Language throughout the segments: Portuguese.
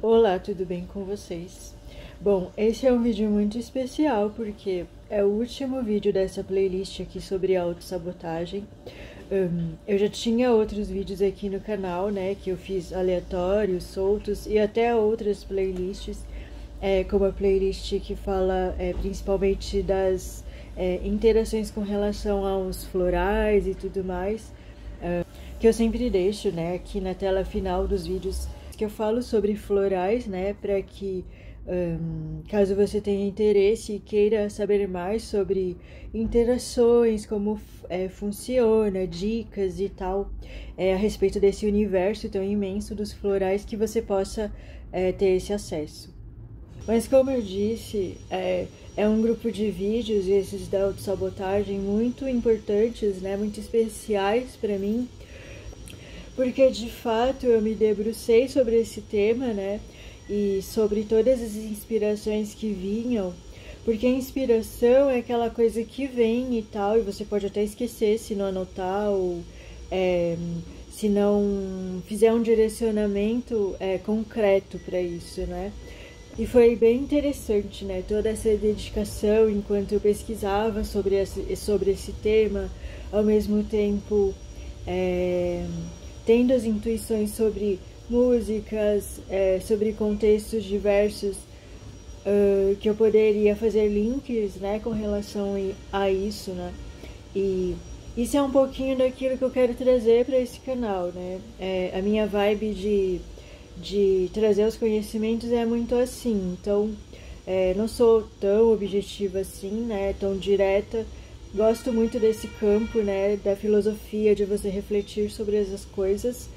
Olá, tudo bem com vocês? Bom, esse é um vídeo muito especial porque é o último vídeo dessa playlist aqui sobre autossabotagem. Eu já tinha outros vídeos aqui no canal, né, que eu fiz aleatórios, soltos e até outras playlists, como a playlist que fala principalmente das interações com relação aos florais e tudo mais, que eu sempre deixo, né, aqui na tela final dos vídeos, que eu falo sobre florais, né, para que caso você tenha interesse e queira saber mais sobre interações, como funciona, dicas e tal, a respeito desse universo tão imenso dos florais, que você possa ter esse acesso. Mas como eu disse, é um grupo de vídeos, esses da autossabotagem, muito importantes, né, muito especiais para mim, porque de fato eu me debrucei sobre esse tema, né, e sobre todas as inspirações que vinham, porque a inspiração é aquela coisa que vem e tal, e você pode até esquecer se não anotar ou se não fizer um direcionamento concreto para isso, né. E foi bem interessante, né, toda essa dedicação enquanto eu pesquisava sobre esse tema, ao mesmo tempo tendo as intuições sobre músicas, sobre contextos diversos, que eu poderia fazer links, né, com relação a isso, né, e isso é um pouquinho daquilo que eu quero trazer para esse canal, né, a minha vibe de trazer os conhecimentos é muito assim, então não sou tão objetiva assim, né, tão direta. Gosto muito desse campo, né, da filosofia, de você refletir sobre essas coisas,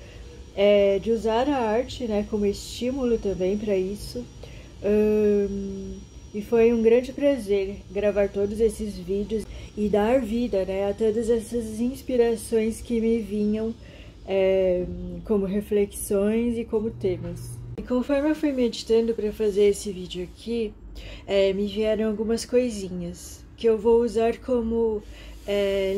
de usar a arte, né, como estímulo também para isso. E foi um grande prazer gravar todos esses vídeos e dar vida, né, a todas essas inspirações que me vinham como reflexões e como temas. E conforme eu fui meditando para fazer esse vídeo aqui, me vieram algumas coisinhas que eu vou usar como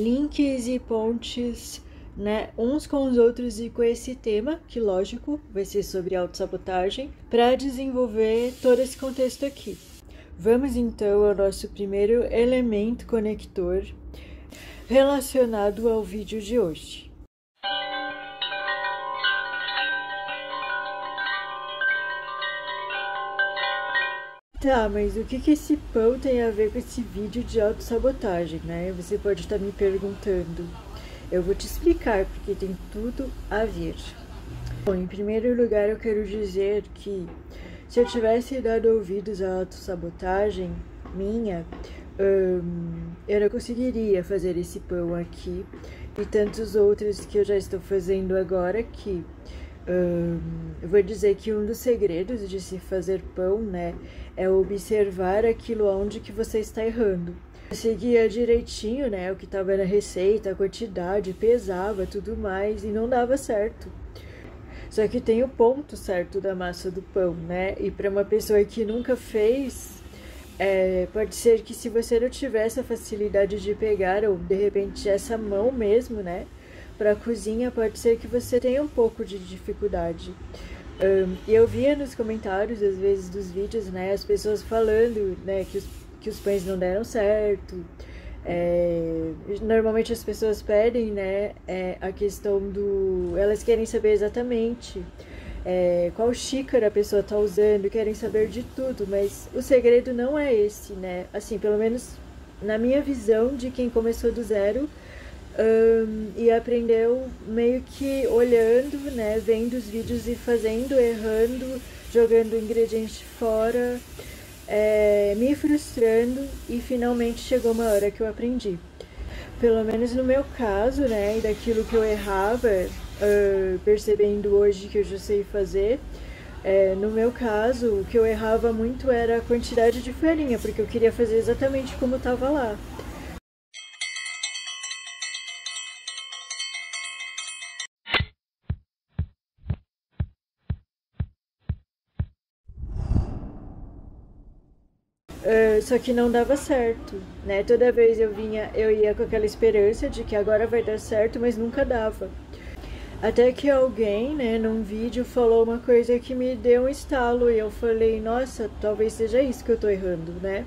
links e pontes, né, uns com os outros e com esse tema, que lógico, vai ser sobre autossabotagem, para desenvolver todo esse contexto aqui. Vamos então ao nosso primeiro elemento conector relacionado ao vídeo de hoje. Tá, mas o que esse pão tem a ver com esse vídeo de autossabotagem, né? Você pode estar me perguntando. Eu vou te explicar, porque tem tudo a ver. Bom, em primeiro lugar, eu quero dizer que se eu tivesse dado ouvidos à autossabotagem minha, eu não conseguiria fazer esse pão aqui e tantos outros que eu já estou fazendo agora aqui. Eu vou dizer que um dos segredos de se fazer pão, né, é observar aquilo onde que você está errando. Eu seguia direitinho, né, o que estava na receita, a quantidade, pesava, tudo mais, e não dava certo. Só que tem o ponto certo da massa do pão, né, e para uma pessoa que nunca fez, pode ser que se você não tiver essa facilidade de pegar, ou de repente essa mão mesmo, né, para a cozinha, pode ser que você tenha um pouco de dificuldade. E eu via nos comentários, às vezes, dos vídeos, né, as pessoas falando, né, que os pães não deram certo. Normalmente as pessoas pedem, né, a questão do... Elas querem saber exatamente qual xícara a pessoa está usando, querem saber de tudo, mas o segredo não é esse, né, assim, pelo menos na minha visão de quem começou do zero, e aprendeu meio que olhando, né, vendo os vídeos e fazendo, errando, jogando o ingrediente fora, me frustrando, e finalmente chegou uma hora que eu aprendi. Pelo menos no meu caso, né, e daquilo que eu errava, percebendo hoje que eu já sei fazer, no meu caso, o que eu errava muito era a quantidade de farinha, porque eu queria fazer exatamente como estava lá. Só que não dava certo, né? Toda vez eu ia com aquela esperança de que agora vai dar certo, mas nunca dava. Até que alguém, né, num vídeo falou uma coisa que me deu um estalo e eu falei, nossa, talvez seja isso que eu tô errando, né?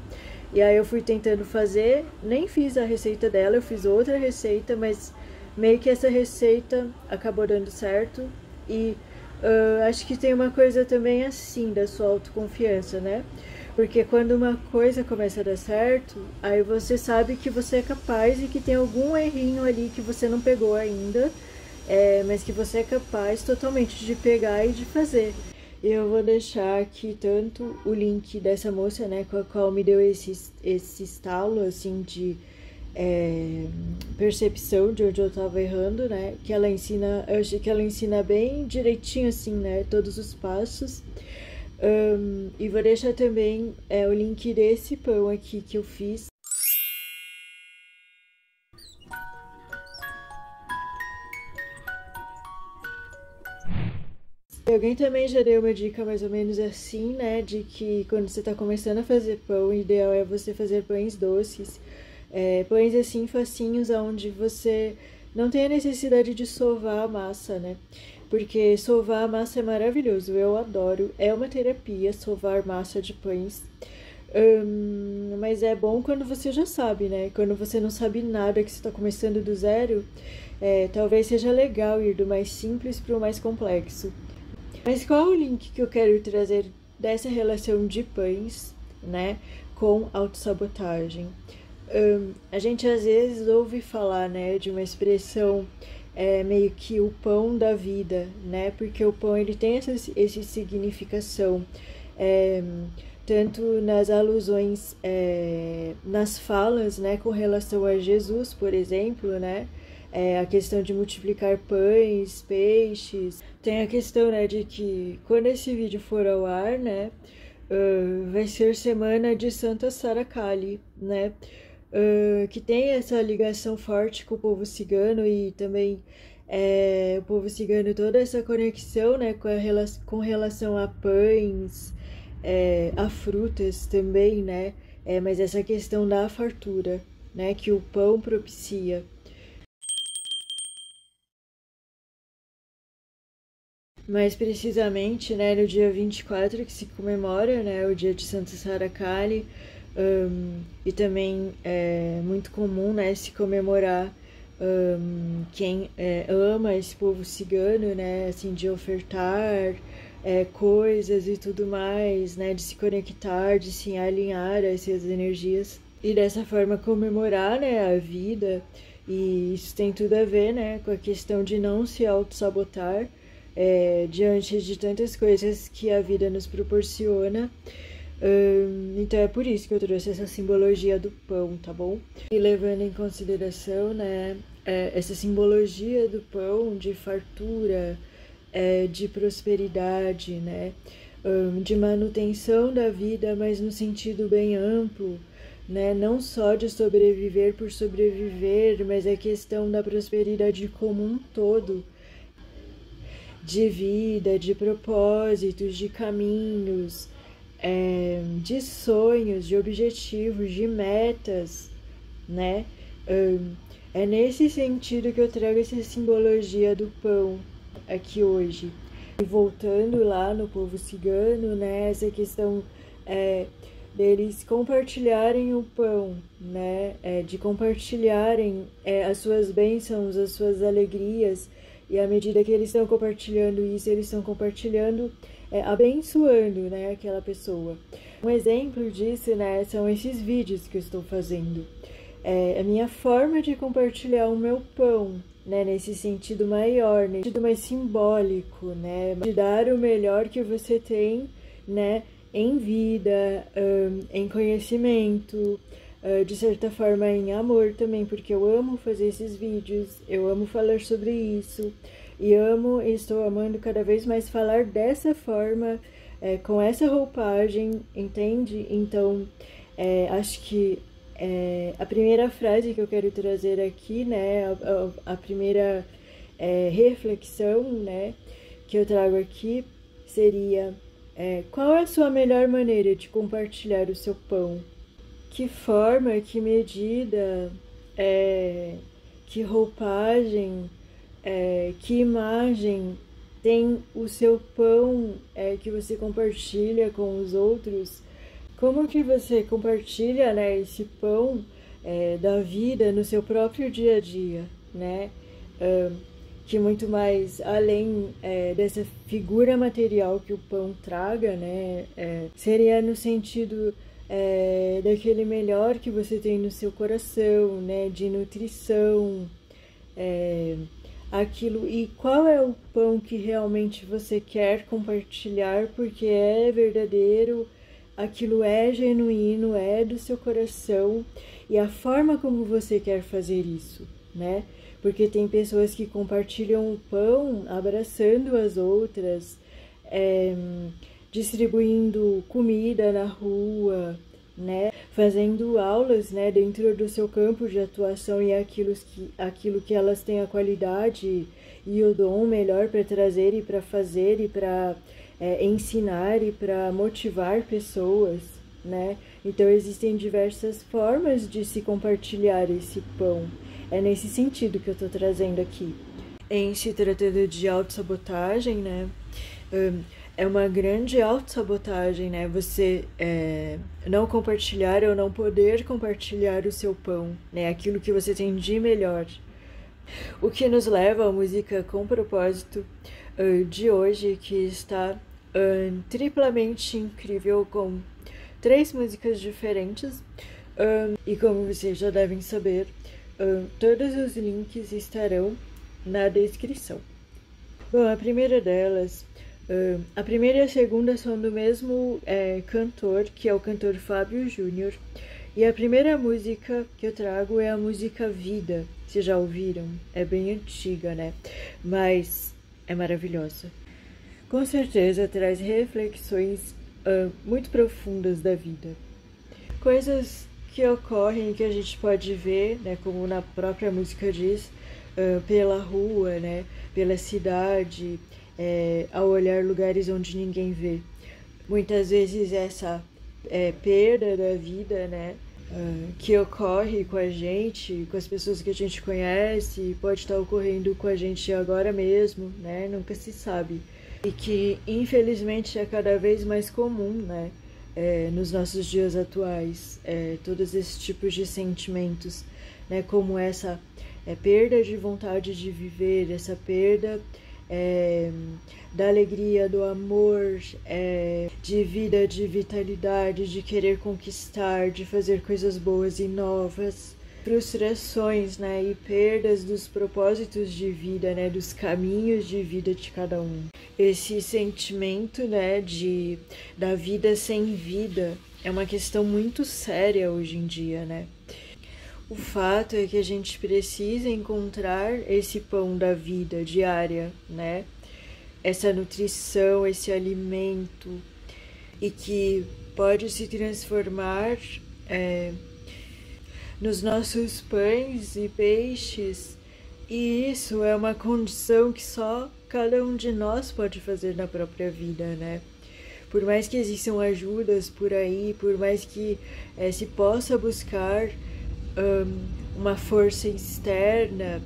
E aí eu fui tentando fazer, nem fiz a receita dela, eu fiz outra receita, mas meio que essa receita acabou dando certo. E acho que tem uma coisa também assim da sua autoconfiança, né? Porque quando uma coisa começa a dar certo, aí você sabe que você é capaz e que tem algum errinho ali que você não pegou ainda, mas que você é capaz totalmente de pegar e de fazer. Eu vou deixar aqui tanto o link dessa moça, né, com a qual me deu esse estalo, assim, de percepção de onde eu tava errando, né, que ela ensina, eu achei que ela ensina bem direitinho, assim, né, todos os passos. E vou deixar também o link desse pão aqui que eu fiz. Alguém também já deu uma dica mais ou menos assim, né? De que quando você tá começando a fazer pão, o ideal é você fazer pães doces. Pães assim facinhos, onde você não tem a necessidade de sovar a massa, né? Porque sovar a massa é maravilhoso, eu adoro. É uma terapia sovar massa de pães. Mas é bom quando você já sabe, né? Quando você não sabe nada, que você está começando do zero, talvez seja legal ir do mais simples para o mais complexo. Mas qual é o link que eu quero trazer dessa relação de pães, né, com autossabotagem? A gente às vezes ouve falar, né, de uma expressão meio que o pão da vida, né? Porque o pão ele tem essa significação, tanto nas alusões, nas falas, né, com relação a Jesus, por exemplo, né? A questão de multiplicar pães, peixes. Tem a questão, né, de que quando esse vídeo for ao ar, né, vai ser semana de Santa Sara Kali, né, que tem essa ligação forte com o povo cigano e também o povo cigano, toda essa conexão, né, com relação a pães, a frutas também, né, mas essa questão da fartura, né, que o pão propicia. Mais precisamente, né, no dia 24 que se comemora, né, o dia de Santa Sara Kali, e também é muito comum, né, se comemorar quem ama esse povo cigano, né, assim, de ofertar coisas e tudo mais, né, de se conectar, de se alinhar a essas energias e dessa forma comemorar, né, a vida. E isso tem tudo a ver, né, com a questão de não se auto-sabotar diante de tantas coisas que a vida nos proporciona. Então é por isso que eu trouxe essa simbologia do pão, tá bom? E levando em consideração, né, essa simbologia do pão de fartura, de prosperidade, né, de manutenção da vida, mas no sentido bem amplo, né, não só de sobreviver por sobreviver, mas a questão da prosperidade como um todo, de vida, de propósitos, de caminhos, de sonhos, de objetivos, de metas, né? É nesse sentido que eu trago essa simbologia do pão aqui hoje. E voltando lá no povo cigano, né? Essa questão deles compartilharem o pão, né? De compartilharem as suas bênçãos, as suas alegrias. E à medida que eles estão compartilhando isso, eles estão compartilhando, abençoando, né, aquela pessoa. Um exemplo disso, né, são esses vídeos que eu estou fazendo. A minha forma de compartilhar o meu pão, né, nesse sentido maior, nesse sentido mais simbólico, né, de dar o melhor que você tem, né, em vida, em conhecimento, de certa forma em amor também, porque eu amo fazer esses vídeos, eu amo falar sobre isso, e estou amando cada vez mais falar dessa forma, com essa roupagem, entende? Então, acho que a primeira frase que eu quero trazer aqui, né, a primeira reflexão, né, que eu trago aqui seria: qual é a sua melhor maneira de compartilhar o seu pão? Que forma, que medida, que roupagem, que imagem tem o seu pão que você compartilha com os outros, como que você compartilha, né, esse pão da vida no seu próprio dia a dia, né? Que muito mais além dessa figura material que o pão traga, né? Seria no sentido daquele melhor que você tem no seu coração, né? De nutrição, aquilo. E qual é o pão que realmente você quer compartilhar, porque é verdadeiro, aquilo é genuíno, é do seu coração, e a forma como você quer fazer isso, né? Porque tem pessoas que compartilham o pão abraçando as outras, distribuindo comida na rua, né? Fazendo aulas, né, dentro do seu campo de atuação, e aquilo que elas têm a qualidade e o dom melhor para trazer e para fazer e para ensinar e para motivar pessoas, né? Então existem diversas formas de se compartilhar esse pão. É nesse sentido que eu tô trazendo aqui. Em se tratando de autossabotagem, né? É uma grande autossabotagem, né? Você não compartilhar ou não poder compartilhar o seu pão, né? Aquilo que você tem de melhor. O que nos leva à música com propósito de hoje, que está triplamente incrível, com 3 músicas diferentes. E como vocês já devem saber, todos os links estarão na descrição. Bom, a primeira delas, a primeira e a segunda são do mesmo cantor, que é o cantor Fábio Júnior. E a primeira música que eu trago é a música Vida. Vocês já ouviram? É bem antiga, né? Mas é maravilhosa. Com certeza traz reflexões muito profundas da vida. Coisas que ocorrem, que a gente pode ver, né, como na própria música diz, pela rua, né, pela cidade, ao olhar lugares onde ninguém vê. Muitas vezes essa perda da vida, né, que ocorre com a gente, com as pessoas que a gente conhece, pode estar ocorrendo com a gente agora mesmo, né, nunca se sabe. E que infelizmente é cada vez mais comum, né, nos nossos dias atuais, todos esses tipos de sentimentos, né, como essa perda de vontade de viver, essa perda da alegria, do amor, de vida, de vitalidade, de querer conquistar, de fazer coisas boas e novas, frustrações, né, e perdas dos propósitos de vida, né, dos caminhos de vida de cada um. Esse sentimento, né, da vida sem vida é uma questão muito séria hoje em dia, né? O fato é que a gente precisa encontrar esse pão da vida diária, né? Essa nutrição, esse alimento, e que pode se transformar nos nossos pães e peixes, e isso é uma condição que só cada um de nós pode fazer na própria vida, né? Por mais que existam ajudas por aí, por mais que se possa buscar uma força externa,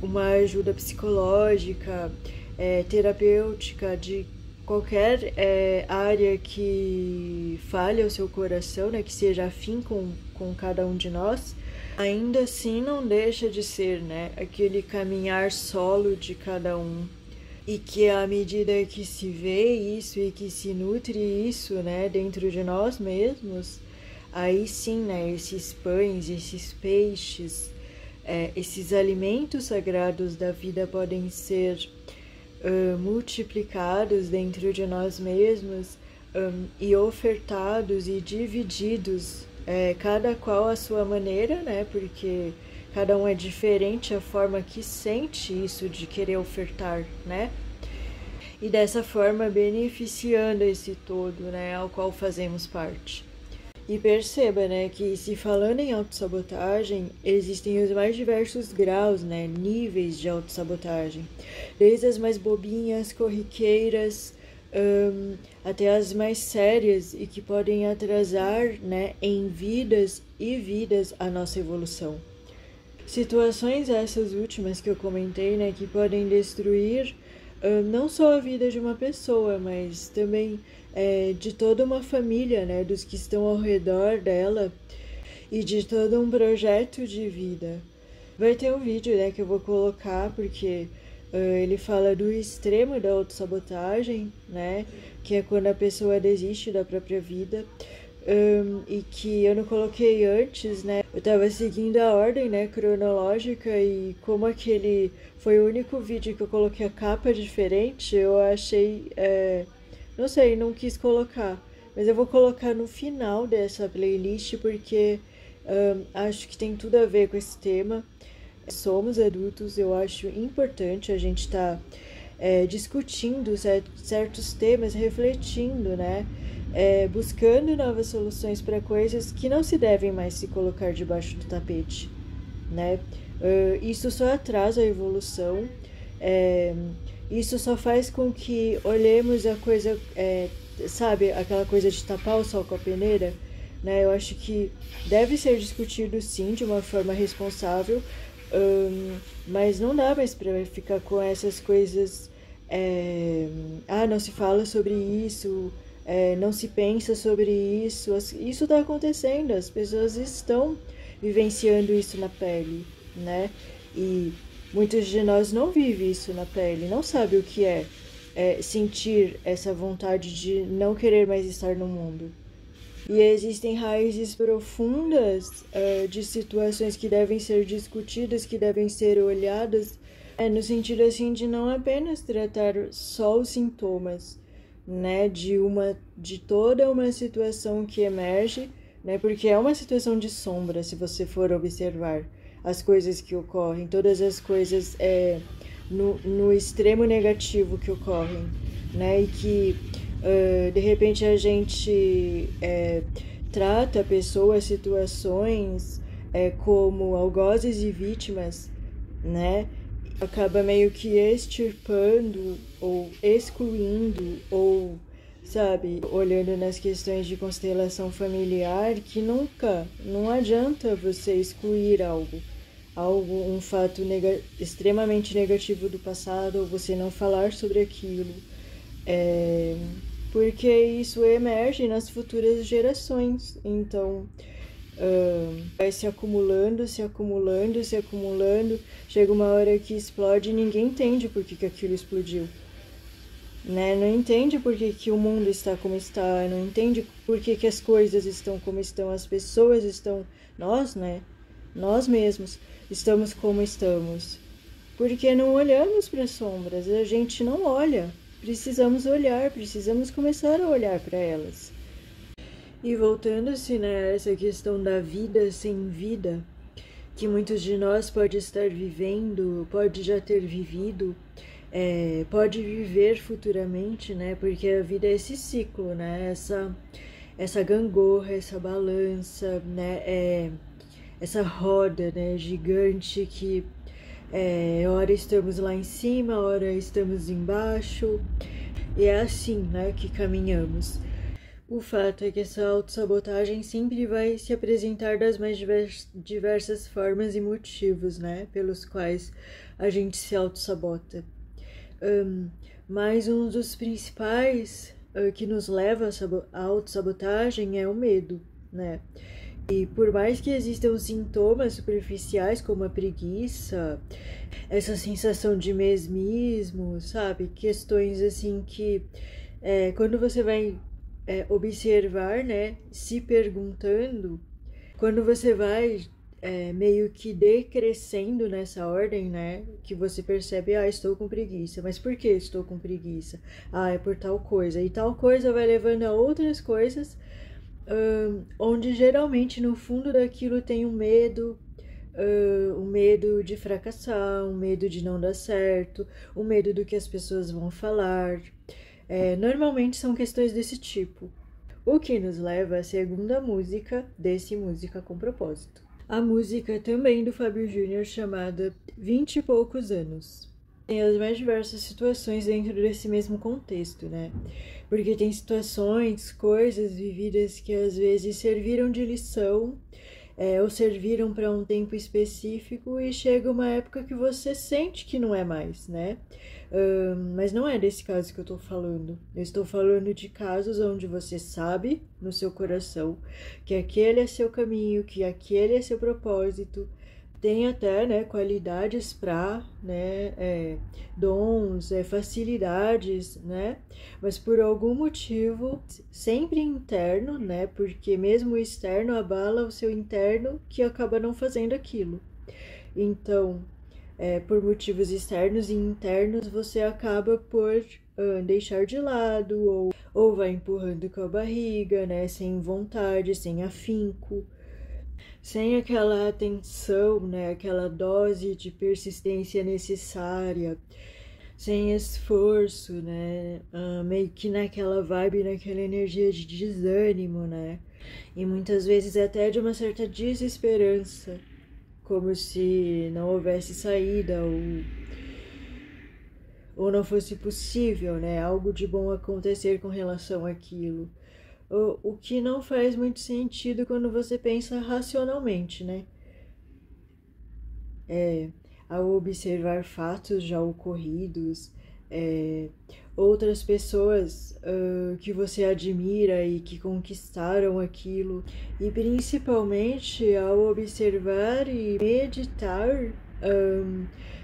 uma ajuda psicológica, terapêutica, de qualquer área que fale ao seu coração, né, que seja afim com cada um de nós, ainda assim não deixa de ser, né, aquele caminhar solo de cada um. E que à medida que se vê isso e que se nutre isso, né, dentro de nós mesmos, aí sim, né, esses pães, esses peixes, esses alimentos sagrados da vida podem ser multiplicados dentro de nós mesmos e ofertados e divididos, cada qual à sua maneira, né, porque cada um é diferente a forma que sente isso de querer ofertar, né? E dessa forma beneficiando esse todo, né, ao qual fazemos parte. E perceba, né, que se falando em autossabotagem, existem os mais diversos graus, né, níveis de autossabotagem. Desde as mais bobinhas, corriqueiras, até as mais sérias e que podem atrasar, né, em vidas e vidas a nossa evolução. Situações essas últimas que eu comentei, né, que podem destruir não só a vida de uma pessoa, mas também de toda uma família, né, dos que estão ao redor dela e de todo um projeto de vida. Vai ter um vídeo, né, que eu vou colocar porque ele fala do extremo da autossabotagem, né, que é quando a pessoa desiste da própria vida. E que eu não coloquei antes, né? Eu tava seguindo a ordem, né, cronológica, e como aquele foi o único vídeo que eu coloquei a capa diferente, eu achei, não sei, não quis colocar. Mas eu vou colocar no final dessa playlist porque acho que tem tudo a ver com esse tema. Somos adultos, eu acho importante a gente estar discutindo certos temas, refletindo, né? Buscando novas soluções para coisas que não se devem mais se colocar debaixo do tapete, né? Isso só atrasa a evolução, isso só faz com que olhemos a coisa, sabe, aquela coisa de tapar o sol com a peneira, né? Eu acho que deve ser discutido sim de uma forma responsável, mas não dá mais para ficar com essas coisas. Não se fala sobre isso, não se pensa sobre isso. Isso está acontecendo, as pessoas estão vivenciando isso na pele, né? E muitos de nós não vivem isso na pele, não sabe o que é sentir essa vontade de não querer mais estar no mundo. E existem raízes profundas de situações que devem ser discutidas, que devem ser olhadas, no sentido assim de não apenas tratar só os sintomas, né, de toda uma situação que emerge, né, porque é uma situação de sombra, se você for observar as coisas que ocorrem, todas as coisas no extremo negativo que ocorrem, né, e que de repente a gente trata pessoas, situações como algozes e vítimas, né? Acaba meio que extirpando ou excluindo ou, sabe, olhando nas questões de constelação familiar, que não adianta você excluir algo, um fato extremamente negativo do passado, ou você não falar sobre aquilo, porque isso emerge nas futuras gerações. Então vai se acumulando, se acumulando, se acumulando, chega uma hora que explode e ninguém entende por que aquilo explodiu, né? Não entende por que o mundo está como está, não entende por que as coisas estão como estão, as pessoas estão, nós, né? Nós mesmos estamos como estamos, porque não olhamos para as sombras, a gente não olha. Precisamos olhar, precisamos começar a olhar para elas. E voltando-se, né, essa questão da vida sem vida, que muitos de nós pode estar vivendo, pode já ter vivido, pode viver futuramente, né, porque a vida é esse ciclo, né, essa gangorra, essa balança, né, essa roda, né, gigante que ora estamos lá em cima, ora estamos embaixo, e é assim, né, que caminhamos. O fato é que essa autossabotagem sempre vai se apresentar das mais diversas formas e motivos, né, pelos quais a gente se autossabota. Mas um dos principais que nos leva à autossabotagem é o medo, né? E por mais que existam sintomas superficiais como a preguiça, essa sensação de mesmismo, sabe? Questões assim que quando você vai observar, né? Se perguntando, quando você vai meio que decrescendo nessa ordem, né? Que você percebe, estou com preguiça. Mas por que estou com preguiça? É por tal coisa. E tal coisa vai levando a outras coisas, onde geralmente no fundo daquilo tem um medo de fracassar, um medo de não dar certo, um medo do que as pessoas vão falar. Normalmente são questões desse tipo. O que nos leva à segunda música desse Música com Propósito. A música também do Fábio Júnior, chamada 20 e Poucos Anos. Tem as mais diversas situações dentro desse mesmo contexto, né? Porque tem situações, coisas vividas que às vezes serviram de lição, ou serviram para um tempo específico e chega uma época que você sente que não é mais, né? Mas não é desse caso que eu tô falando. Eu estou falando de casos onde você sabe no seu coração que aquele é seu caminho, que aquele é seu propósito. Tem até, né, qualidades para, né, dons, facilidades, né, mas por algum motivo, sempre interno, né, porque mesmo o externo abala o seu interno que acaba não fazendo aquilo. Então, por motivos externos e internos, você acaba por deixar de lado ou vai empurrando com a barriga, né, sem vontade, sem afinco, sem aquela atenção, né, aquela dose de persistência necessária, sem esforço, né, meio que naquela vibe, naquela energia de desânimo, né, e muitas vezes até de uma certa desesperança, como se não houvesse saída ou não fosse possível, né, algo de bom acontecer com relação àquilo. O que não faz muito sentido quando você pensa racionalmente, né? Ao observar fatos já ocorridos, outras pessoas que você admira e que conquistaram aquilo, e principalmente ao observar e meditar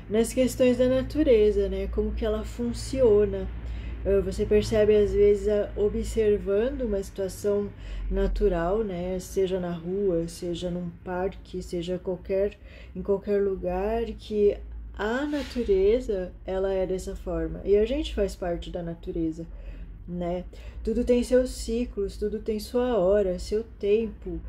nas questões da natureza, né? Como que ela funciona. Você percebe às vezes observando uma situação natural, né? Seja na rua, seja num parque, seja em qualquer lugar, que a natureza ela é dessa forma e a gente faz parte da natureza, né? Tudo tem seus ciclos, tudo tem sua hora, seu tempo,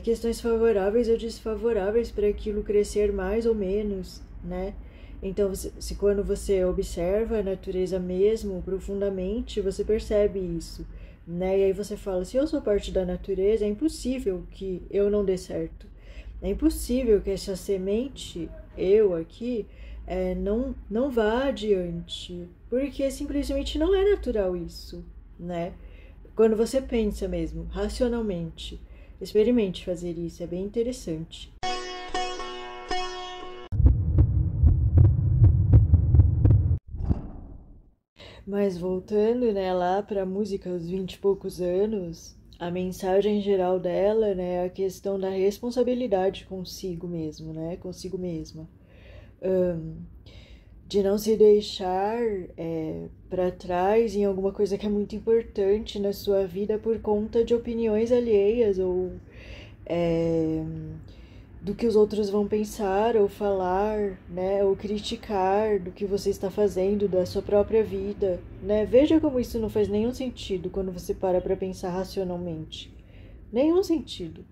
questões favoráveis ou desfavoráveis para aquilo crescer mais ou menos, né? Então, se quando você observa a natureza mesmo profundamente, você percebe isso, né? E aí você fala, se eu sou parte da natureza, é impossível que eu não dê certo. É impossível que essa semente, eu aqui, não vá adiante, porque simplesmente não é natural isso, né? Quando você pensa mesmo, racionalmente, experimente fazer isso, é bem interessante. Mas voltando, né, lá para a música aos 20 e poucos anos, a mensagem geral dela, né, é a questão da responsabilidade consigo mesmo, né, consigo mesma. De não se deixar para trás em alguma coisa que é muito importante na sua vida por conta de opiniões alheias ou do que os outros vão pensar ou falar, né, ou criticar do que você está fazendo, da sua própria vida, né? Veja como isso não faz nenhum sentido quando você para pensar racionalmente. Nenhum sentido.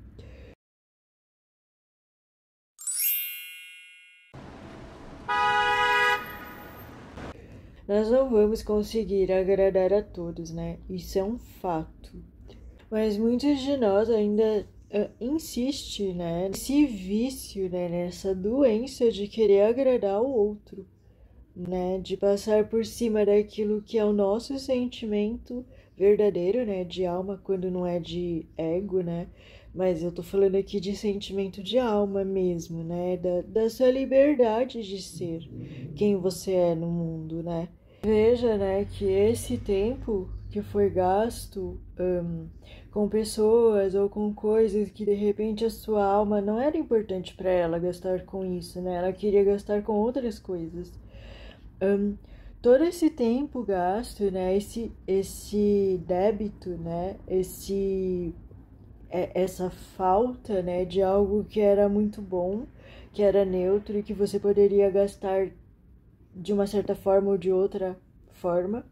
Nós não vamos conseguir agradar a todos, né? Isso é um fato. Mas muitos de nós ainda insiste, né, nesse vício, né, nessa doença de querer agradar o outro, né, de passar por cima daquilo que é o nosso sentimento verdadeiro, né, de alma, quando não é de ego, né, mas eu tô falando aqui de sentimento de alma mesmo, né, da sua liberdade de ser quem você é no mundo, né. Veja, né, que esse tempo que foi gasto com pessoas ou com coisas que de repente a sua alma não era importante para ela gastar com isso, né? Ela queria gastar com outras coisas. Todo esse tempo gasto, né? Esse débito, né? Essa falta, né? De algo que era muito bom, que era neutro e que você poderia gastar de uma certa forma ou de outra forma,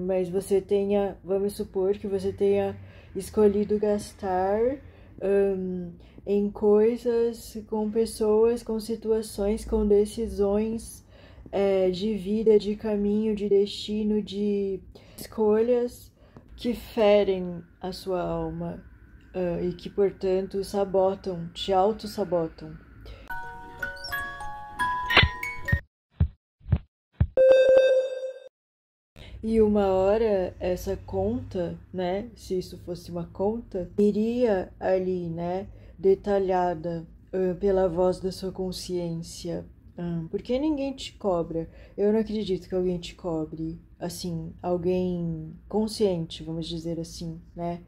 mas você tenha, vamos supor que você tenha escolhido gastar em coisas, com pessoas, com situações, com decisões de vida, de caminho, de destino, de escolhas que ferem a sua alma e que, portanto, sabotam, te auto-sabotam. E uma hora essa conta, né, se isso fosse uma conta, iria ali, né, detalhada pela voz da sua consciência. Porque ninguém te cobra. Eu não acredito que alguém te cobre. Assim, alguém consciente, vamos dizer assim, né?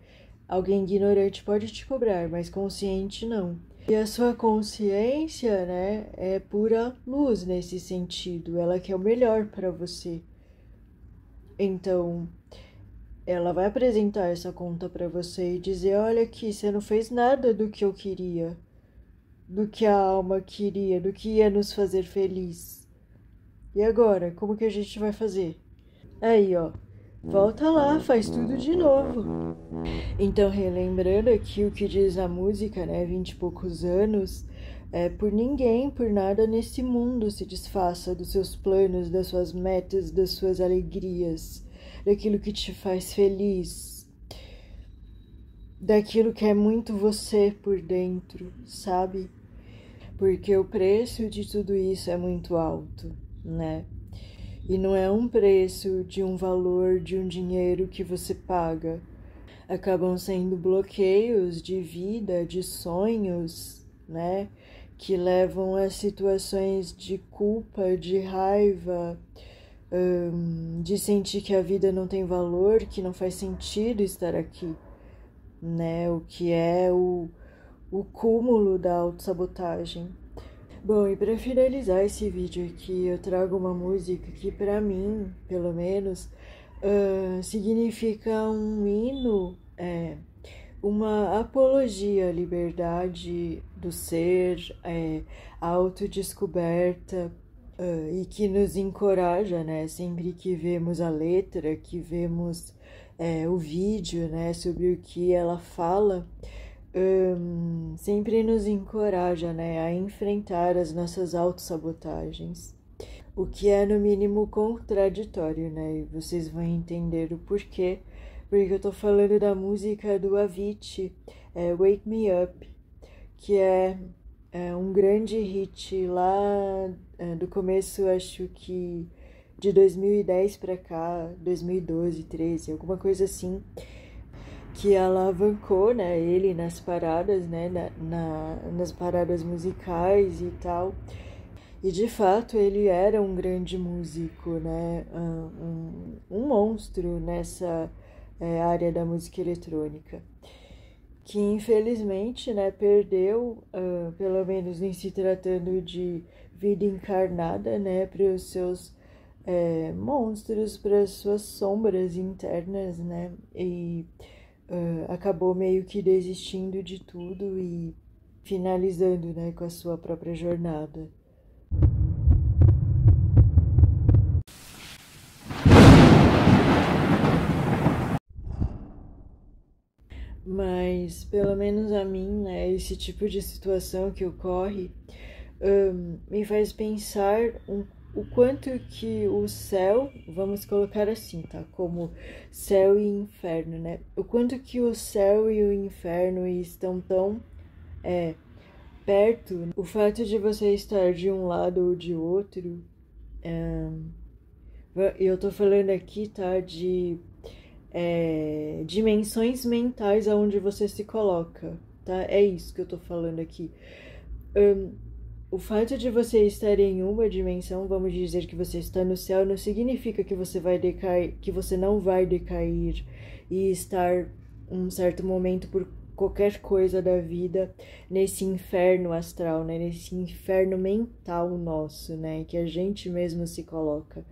Alguém ignorante pode te cobrar, mas consciente não. E a sua consciência, né, é pura luz nesse sentido. Ela quer o melhor para você. Então, ela vai apresentar essa conta para você e dizer: olha aqui, você não fez nada do que eu queria, do que a alma queria, do que ia nos fazer feliz. E agora, como que a gente vai fazer? Aí, ó, volta lá, faz tudo de novo. Então, relembrando aqui o que diz a música, né, 20 e poucos anos, por ninguém, por nada nesse mundo se desfaça dos seus planos, das suas metas, das suas alegrias, daquilo que te faz feliz, daquilo que é muito você por dentro, sabe? Porque o preço de tudo isso é muito alto, né? E não é um preço de um valor, de um dinheiro que você paga. Acabam sendo bloqueios de vida, de sonhos, né? Que levam a situações de culpa, de raiva, de sentir que a vida não tem valor, que não faz sentido estar aqui, né? O que é o cúmulo da autossabotagem. Bom, e para finalizar esse vídeo aqui, eu trago uma música que para mim, pelo menos, significa um hino, uma apologia à liberdade do ser, à autodescoberta, e que nos encoraja, né, sempre que vemos a letra, que vemos o vídeo, né, sobre o que ela fala, sempre nos encoraja, né, a enfrentar as nossas autossabotagens, o que é no mínimo contraditório, né, e vocês vão entender o porquê, porque eu tô falando da música do Avicii, Wake Me Up, que é um grande hit lá do começo, acho que de 2010 pra cá, 2012, 13, alguma coisa assim, que alavancou, né, ele nas paradas, né, nas paradas musicais e tal. E de fato ele era um grande músico, né, um monstro nessa área da música eletrônica, que infelizmente, né, perdeu, pelo menos em se tratando de vida encarnada, né, para os seus monstros, para as suas sombras internas, né, e acabou meio que desistindo de tudo e finalizando, né, com a sua própria jornada. Mas, pelo menos a mim, né, esse tipo de situação que ocorre me faz pensar o quanto que o céu, vamos colocar assim, tá? Como céu e inferno, né? O quanto que o céu e o inferno estão tão perto. O fato de você estar de um lado ou de outro, eu tô falando aqui, tá? De dimensões mentais aonde você se coloca, tá? É isso que eu tô falando aqui. O fato de você estar em uma dimensão, vamos dizer que você está no céu, não significa que você vai decair, que você não vai decair e estar um certo momento por qualquer coisa da vida nesse inferno astral, né? Nesse inferno mental nosso, né? Que a gente mesmo se coloca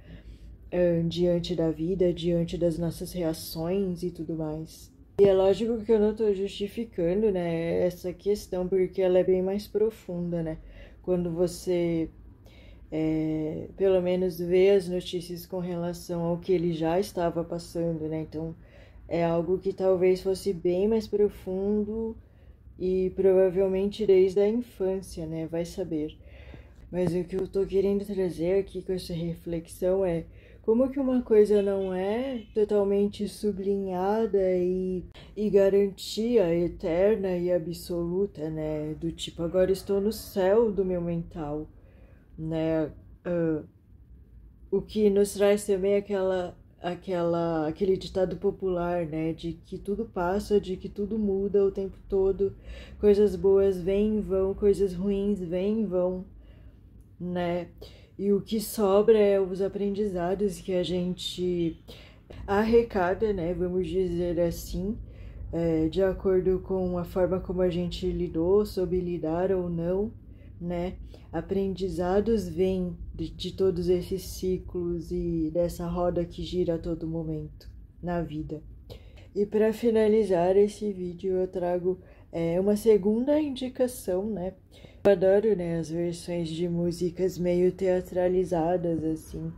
diante da vida, diante das nossas reações e tudo mais. E é lógico que eu não estou justificando, né, essa questão, porque ela é bem mais profunda, né? Quando você, pelo menos, vê as notícias com relação ao que ele já estava passando, né? Então, é algo que talvez fosse bem mais profundo e provavelmente desde a infância, né? Vai saber. Mas o que eu tô querendo trazer aqui com essa reflexão é como que uma coisa não é totalmente sublinhada e garantia eterna e absoluta, né? Do tipo, agora estou no céu do meu mental, né? O que nos traz também aquele ditado popular, né, de que tudo passa, de que tudo muda o tempo todo, coisas boas vêm e vão, coisas ruins vêm e vão, né, e o que sobra é os aprendizados que a gente arrecada, né, vamos dizer assim, de acordo com a forma como a gente lidou, soube lidar ou não, né? Aprendizados vêm de todos esses ciclos e dessa roda que gira a todo momento na vida. E para finalizar esse vídeo eu trago uma segunda indicação, né? Eu adoro, né, as versões de músicas meio teatralizadas, assim.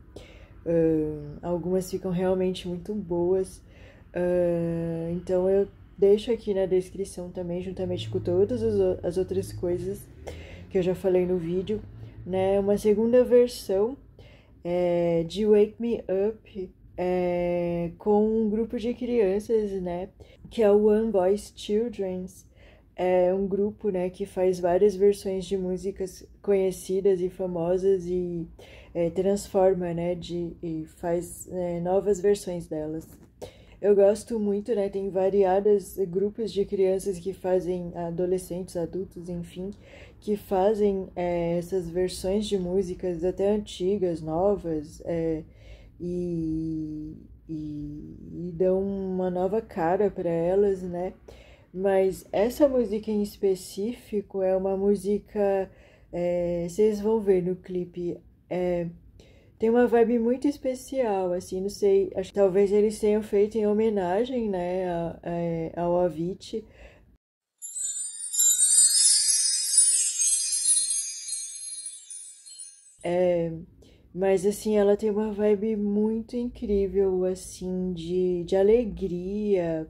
Algumas ficam realmente muito boas. Então eu deixo aqui na descrição também, juntamente com todas as outras coisas que eu já falei no vídeo, né? Uma segunda versão de Wake Me Up com um grupo de crianças, né? Que é o One Voice Children's. É um grupo, né, que faz várias versões de músicas conhecidas e famosas e transforma, né, e faz novas versões delas. Eu gosto muito, né, tem variados grupos de crianças que fazem, adolescentes, adultos, enfim, que fazem essas versões de músicas até antigas, novas, e dão uma nova cara para elas, né? Mas essa música em específico é uma música, vocês vão ver no clipe, tem uma vibe muito especial, assim, não sei, acho que talvez eles tenham feito em homenagem, né, ao Avicii. Mas, assim, ela tem uma vibe muito incrível, assim, de alegria.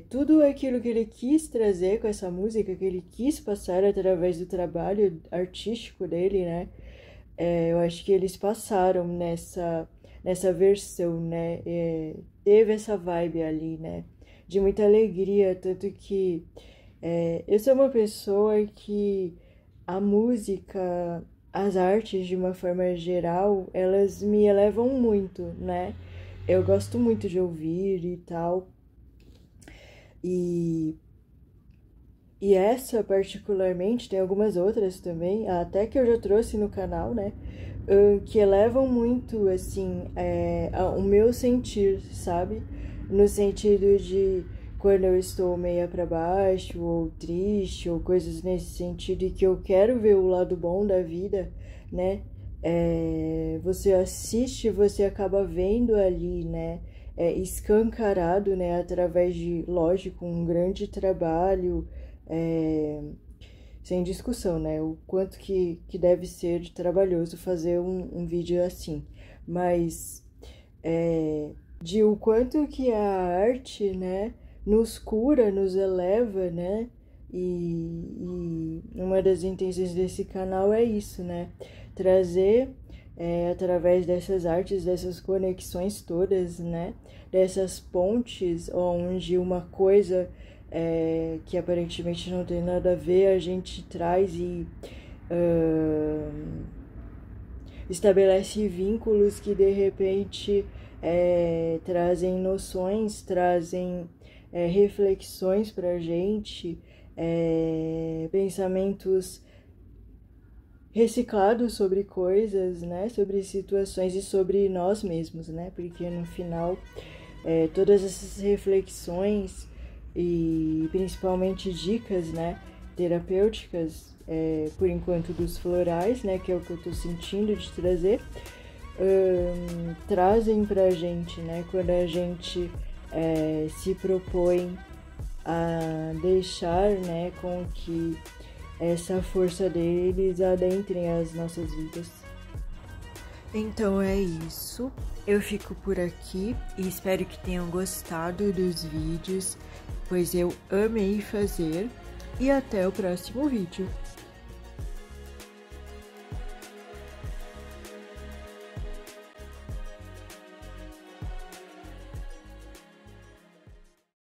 Tudo aquilo que ele quis trazer com essa música, que ele quis passar através do trabalho artístico dele, né? Eu acho que eles passaram nessa versão, né? Teve essa vibe ali, né? De muita alegria, tanto que eu sou uma pessoa que a música, as artes de uma forma geral, elas me elevam muito, né? Eu gosto muito de ouvir e tal. E essa particularmente, tem algumas outras também, até que eu já trouxe no canal, né? Que elevam muito, assim, o meu sentir, sabe? No sentido de quando eu estou meio pra baixo, ou triste, ou coisas nesse sentido, e que eu quero ver o lado bom da vida, né? Você assiste, você acaba vendo ali, né? Escancarado, né? Através de, lógico, um grande trabalho, sem discussão, né? O quanto que deve ser trabalhoso fazer um vídeo assim. Mas de o quanto que a arte, né, nos cura, nos eleva, né? E uma das intenções desse canal é isso, né? Trazer através dessas artes, dessas conexões todas, né? Dessas pontes onde uma coisa que aparentemente não tem nada a ver, a gente traz e estabelece vínculos que de repente trazem noções, trazem reflexões pra gente, pensamentos reciclados sobre coisas, né, sobre situações e sobre nós mesmos, né, porque no final todas essas reflexões e principalmente dicas, né, terapêuticas, por enquanto dos florais, né, que é o que eu tô sentindo de trazer, trazem pra gente, né, quando a gente se propõe a deixar, né, com que essa força deles adentrem as nossas vidas. Então é isso, eu fico por aqui e espero que tenham gostado dos vídeos, pois eu amei fazer, e até o próximo vídeo.